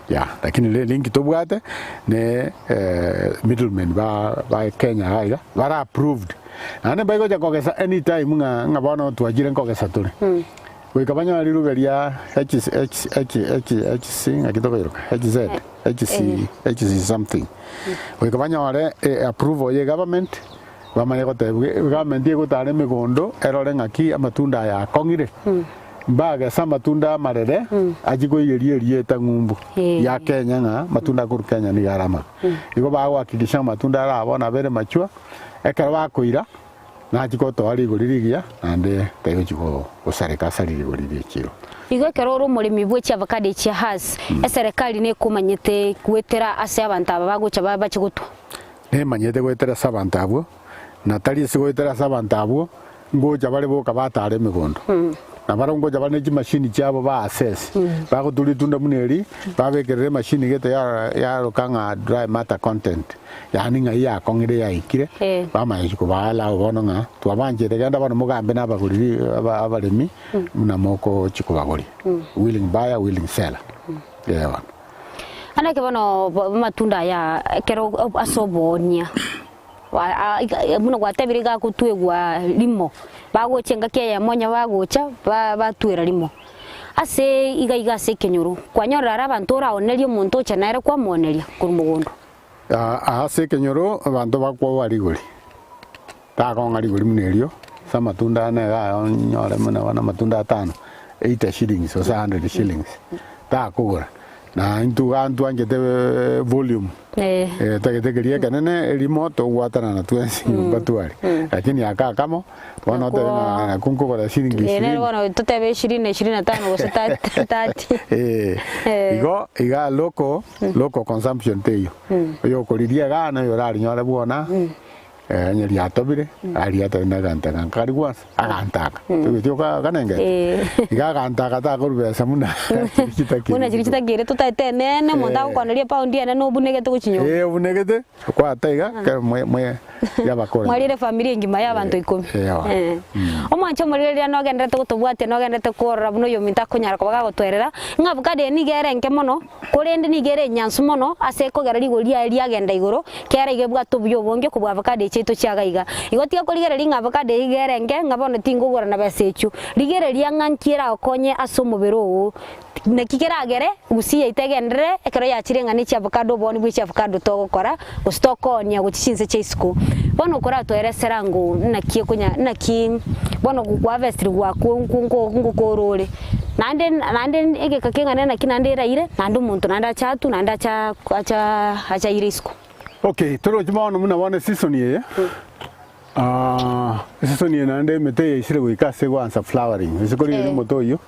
ya lakini le link tobu ate ne middleman ba Kenya aiga bara approved ane baigo ja kogesa anytime nga bono tuajire kogesa tuli wikabanya lirugeria HC akitoko yiruka HC something wikabanya wale approval ye government bamanye gotebwe government ye gotare migondo erore ngaki amatunda ya kongire mbaga sama matunda marere ajiko yerie tangumbu ya Kenya nga matunda kuru Kenya ni garama igo bago akidisha matunda arabona bere machua ekara bakoira na jiko to ali goririgia ande tayo jiko osareka saliri goririgia kiro igo keroro murimi bwe Chia avocado Chia has eserikali ne kumanyete kwetera ase abantu abagocha babachigutwa ne manyete kwetera sabantu abo na tali sigwetera sabantu abo ngoja bale boka batare migondo na barongo jabane ji machine cyabo ba access bago tuli tunda muneri babekerere machine gete ya rokanga dry matter content yani nga ya kongire ya ikire bamaye ko bala bono nga twabanje tegenda bano mugambe nabaguriri abalemi muna moko chikubagori willing buyer willing seller yeah anake bano matunda ya kero asobonia muno gwatebiriga kutwegwa limo bagochenga keya monya bagocha batwera limo ase iga se kenyoro kwanyora abantu raonerio muntu cha naira kwa moneria kurumugondo ase kenyoro abantu bakwa warigori takonga rigori munerio sama tunda na ga nyora muna wana matunda 5 80 shillings or 100 shillings ta kugura na intu angete volume tagetegeria kanene remote watana na twensi batwari lakini aka kamo wana tena kunko kwa shilingi 20 wana tutebe 20-25 gose 30 iga local consumption teyo yo koliria gana yo rari nyore buona nyeri atobire ari atana ganta kari kwa agantaka tubityo kanenge iga gantaka ta korubesa muna chirichita gere tutaite nene monda koneria paundi ene no bunegete guchinyo bunegete kwa taiga mwe yabakora mwalire familia ngima y'abantu 10 omwancho muriria no gendete gutubwate no gendete korora buno yo minta kunyara kubaga gutwerera ngabukade ni gerenge mono kurende ni gere nyansu mono ase kogera ligoria ria genda iguru kera igebwa tubuyo bonge kubwa avocado cheto chiagaiga igotia kurigera ringa avocado igerenge ngabone tingugura na besechu rigere ria ngankira okonye asomubero na kigeragere gusiye itegendere ekero yachirenga ni avocado boni bwi avocado togokora ustokonia guchinse cheisku bono kora tweresera ngo nakie kunya naki bono gukwa vestri gwako ngukorore nande ege kakenga na kinande raire nandu muntu nanda chatu nanda acha irisku. Okay, toro jumano muna wane season ye season ye nande mete isire wikase gwansa flowering isikori ni moto yo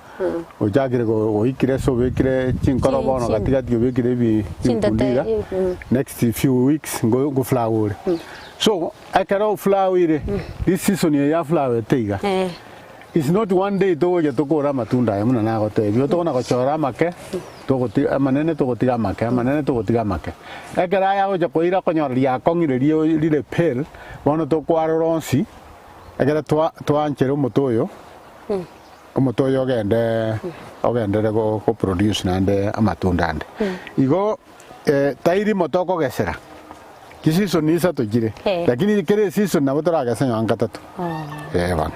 ojagire go oikire so wekire chinkoro bono gatigati wekire bi chinkundira next few weeks go flower so akaro flower this season ye ya flower teiga it's not one day to je to kora matunda ya muna na gote yo to na gochora make to goti manene to gotiga make manene to gotiga make ekara ya go je koira konyoria kongirerio lile pel bono to kwaroronsi ekara to anchere motoyo omotoyo ogende go produce nande amatunda ande igo tairi motoko gesera season isa to jire lakini kere season na botora gasanya angatatu bana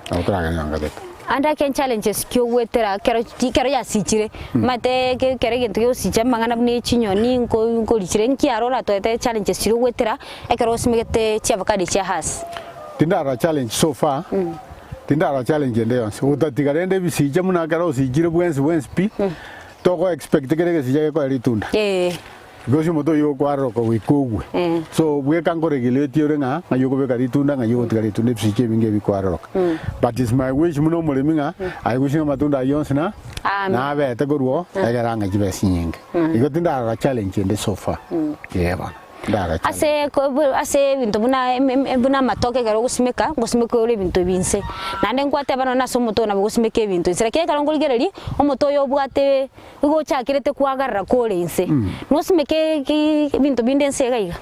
otra gana ngata anda ken challenges kyo wetera kero ya sichire mate kere gento kyo sicha mangana bune chinyoni nko lichire nkiaro la toete challenges chiro wetera ekero simegete chi avocado chia has tindara challenge so far tindara challenge ndeyo utatigarende bisicha muna kero sichire bwensi pi toko expect kere sicha ko ritunda gosi moto yo kwaro ko wikugwe so we can go regulate yorenga ngayo ko be karitunda ngayo tigari tunde psike binge bikwaro but is my wish muno muliminga I wish matunda yonsna na be te goruo egera ngaji be sinyinga igo tinda challenge ende so far yeba ase bintu buna matoke garo gusimeka ore bintu binse nande nkwate bano naso moto na gusimeke bintu sira ke karongo ligereri omoto yo bwate ugo chakirete kwagarra korense no simeke bintu bindense gaiga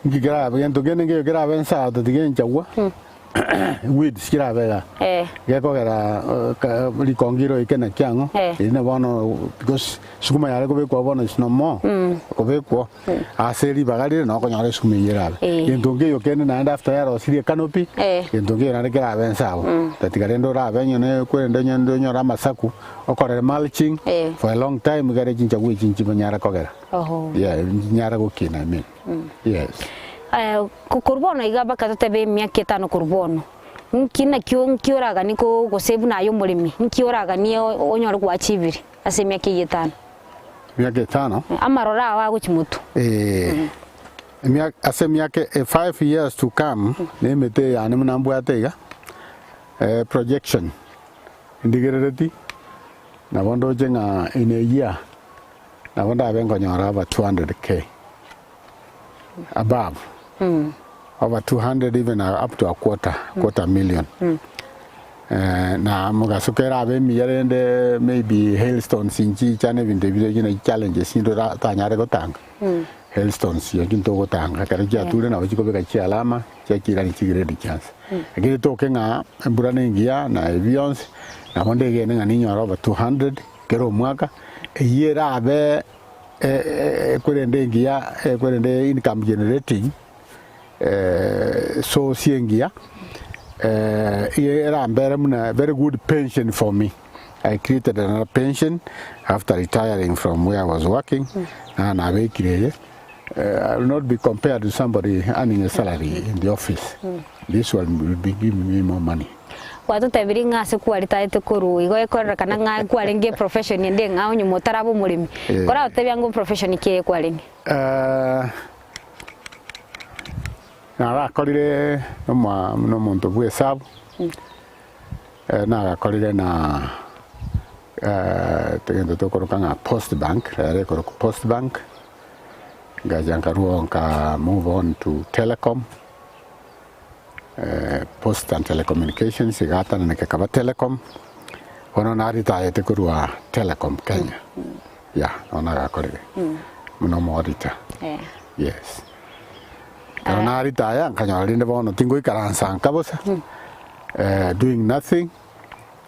ngigara bintu genenge gera bensa to tigen chawa weed sikira bega geko gara likongiro ikena kyango ine bono because sukuma yale ko be kwa bono sino mo ko be kwa aseri bagari no ko nyare sukuma yera yentonge yo kene na after yaro sirie canopy yentonge na gara bensa bo tatigarendo ra benyo ne kwende nyora masaku okore mulching for a long time gare chincha wi chinchi nyara ko gara nyara go kina me yes kurbono igaba katebe myaka 5 kurbono nkina kioraga niko gosebu nayo mulimi nkioraga ni onyora kwa chibiri ase myaka 5 amarora wa guchimutu ase myaka 5 years to come nemete yani munambu atega projection ndigerereti na bondo jenga in a year na bondo abengo nyora ba 200k above over 200 even up to a quarter million na mugasukera be miyarende maybe hailstones inchi chane binde bide challenges indo tanyare gotanga hailstones yo kinto gotanga kare ja ture na uchiko beka chi alama cha kira ni chigire di chance akiri toke nga mburane ngia na avions na bonde ge nga ninyo over 200 kero mwaka yera abe kwerende ngia kwerende income generating so siengia era a very good pension for me. I created another pension after retiring from where I was working and I will not be compared to somebody earning a salary in the office. This one will be giving me more money. Watu tabiri ngase kwari taite kuru igo ekora kana nga kwari nge profession ende nga onyu motarabo mulimi kora otabya ngo profession ke kwari na akorire no muntu bwe sabu na akorire na tendo tokoroka nga post bank rekoro post bank gajankaruo move on to telecom post and telecommunications igata na kaba telecom ono na ritaete kurua telecom Kenya ona gakorire muno modita yes ona ritaya kanyarinde bono tingo ikaransa kabosa doing nothing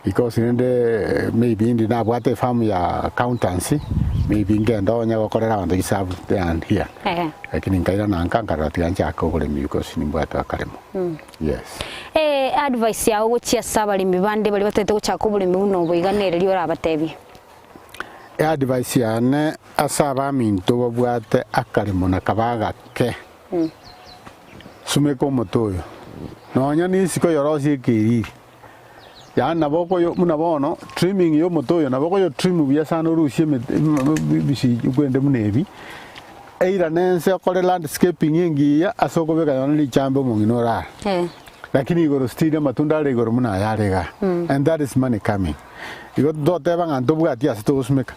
because maybe in na bwate farm ya accountancy maybe ngendo nya gokorera bantu isabu down here lakini nkaira na nkangara tianja ko Oboremi because ni bwate akaremo yes advice yawo chia sabalimi bande bali batete guchaka Oboremi uno boiganere ora abatebi advice yane asaba minto bwate akaremo na kabaga ke sumeko motoyo nonya ni siko yorosi kiri ya naboko yo munabono trimming yo motoyo naboko yo trim byasano rushye bisi ukwende munebi eira nense akore landscaping yengiya asoko beka yonali chambe munginora lakini igoro stadium matunda igoro muna yarega and that is money coming igo doteba nganto bwati asito usmeka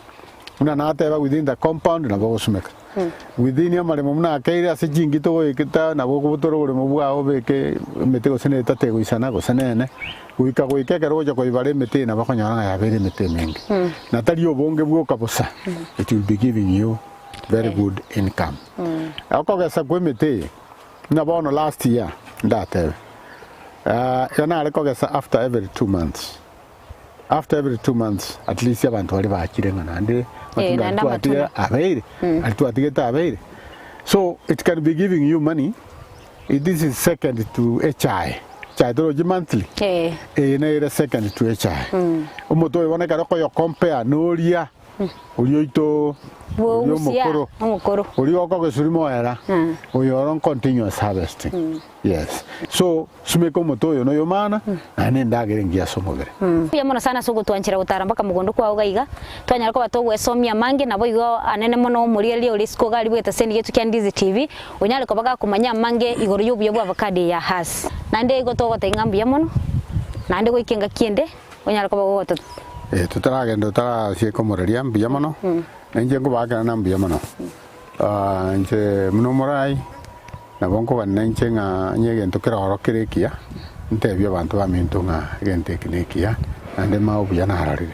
una nateba within the compound naboko usmeka within ya maremo muna kaire ase jingito goikita naboko butoro gore mubwao beke metego sene tatego isana go sanene uika goikeka roja ko ibare mete na bakonyanga ya bere mete mengi natali obonge bwoka bosa it will be giving you very good income akogesa kwemete na bono last year ndate yana alekogesa after every 2 months at least abantu bali bakirenga nande matunda abeire alituatigeta abeire so it can be giving you money. This is second to HI chai monthly na second to HI umoto ibone karo ko yo compare noria urioito urio mokoro urio ko gesurimo era uyoron continuous harvesting yes so sumeko moto yo no yo mana ane ndagere ngia somogere pia mono sana sugo twanchira gutaramba kamugondo kwa ugaiga twanyara ko batogwe somia mange nabo igo anene mono murieli olisko gali bweta sendi yetu kya Ndizi TV unyale ko baga kumanya mange igoro yubuye bwa avocado ya has nande igo to gote ngambu ya mono nande go ikenga kiende unyale ko bago goto tutaragenda utaracie komoreria mbia mono nje ngo bagana na mbia mono nje muno morai na bonko banenche nga nyege ntokera orokerekia ntebyo abantu baminto nga gente kinekia ande mau bya na hararire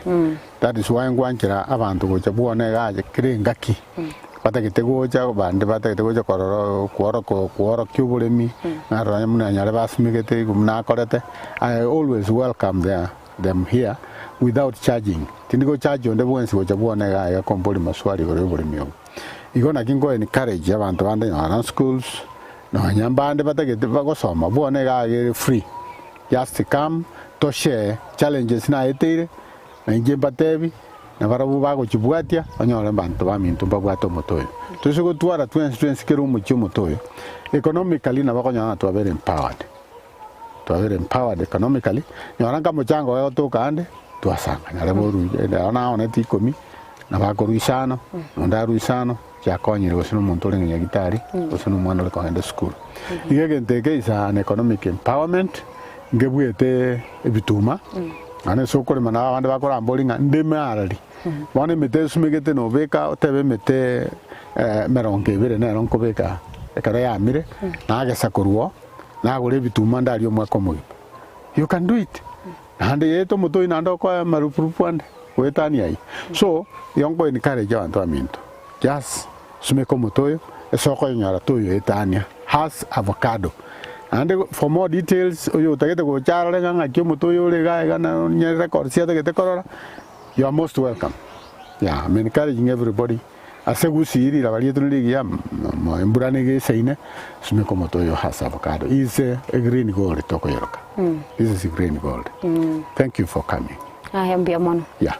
that is why ngwanchira abantu gocha buone gaje kirengaki batakite gocha bande batakite gocha kuoro Oboremi na ranya muna nyale basmigete gumna korete I always welcome them here without charging tindigo charge onde bwensi gocha buone ga kompoli maswali gore Oboremi igona kingo encourage abantu bande na schools no nyambande batakite bagosoma buone ga free just to come to share challenges na etire na ngembatebi na barabu bago chibwatia onyole bantu bamintu bagwato motoyo tusigo twara 2020 kero mucho motoyo economically na bakonya to very empowered economically nyoranga mochango yo to kande twasanga na leboru na ona tikomi na bakoruisano ndaruisano yakonyire gusino muntu lenga gitari gusino mwana le kwenda school igege nteke isa an economic empowerment ngebwete ebituma ane sokore mana abandi bakora mbolinga ndemarari bone mete sumegete no beka otebe mete meronke bere na ronko beka ekara ya mire na agesa koruo na gore bituma ndari omwe komugi you can do it ande yeto moto inando kwa marupurupu ande wetani ai so yongo encourage abantu aminto just sumeko motoyo esoko nyara toyo etania has avocado. And for more details, you take go charanga kimotoyo lega na record sia de corora. You are most welcome. Yeah, I'm encouraging everybody. Asegusiri la varietà ligia emburanege seine sumeko motoyo has avocado. Is a green gold tokoyoroka. This is a green gold. Thank you for coming. I am Biamono. Yeah.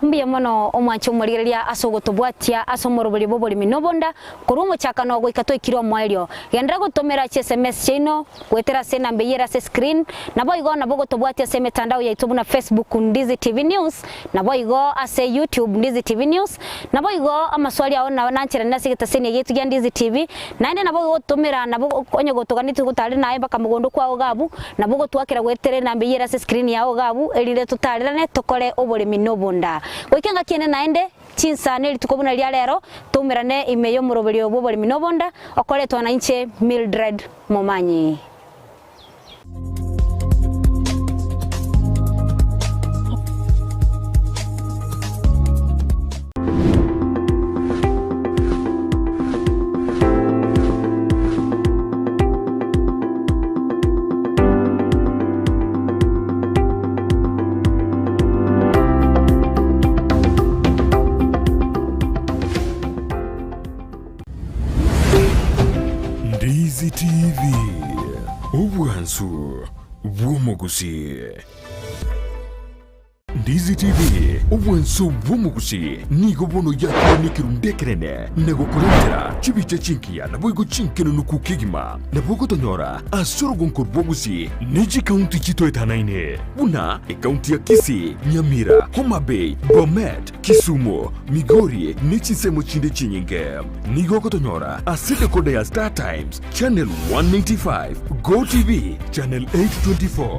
mbiya mono omwancho murigeria asogotobwatia asomorobori bobori minobonda kurumo chakano goikato ikiro mwailio gendera gotomera SMS chino gwetera sena mbeyera se screen na boigo na bogotobwatia se mitandao ya YouTube na Facebook Ndizi TV News na boigo ase YouTube Ndizi TV News na boigo amaswali aona nanchira nasigeta sene yetu ya Ndizi TV naende na boigo gotomera na bogo onyo gotoganiti gutari naye baka mugondo kwa ogabu na bogo twakira gwetere na mbeyera se screen ya ogabu elire tutarira tokore Oboremi nobonda Wekenga kiene naende chinsa neli tukobuna lya lero tumirane imeyo murobeli Oboremi nobonda okoletwa na inche Mildred Momanyi. Ndizi TV Obwansu Bwomogusi Ndizi TV Obwansu Bwomogusi Nigo bono yakini kirundekerene Nego kurentera Chibicha chinkia na boigo chinkeno nukukigima Na bogo tonyora Asorogon kurbogusi Neji kaunti chito etanaine Buna kaunti ya Kisii Nyamira Homa Bay Bomet Kisumu Migori Nechisemo chinde chinyinge Nigo kotonyora Aside kode ya Star Times Channel 195 Go TV Channel 824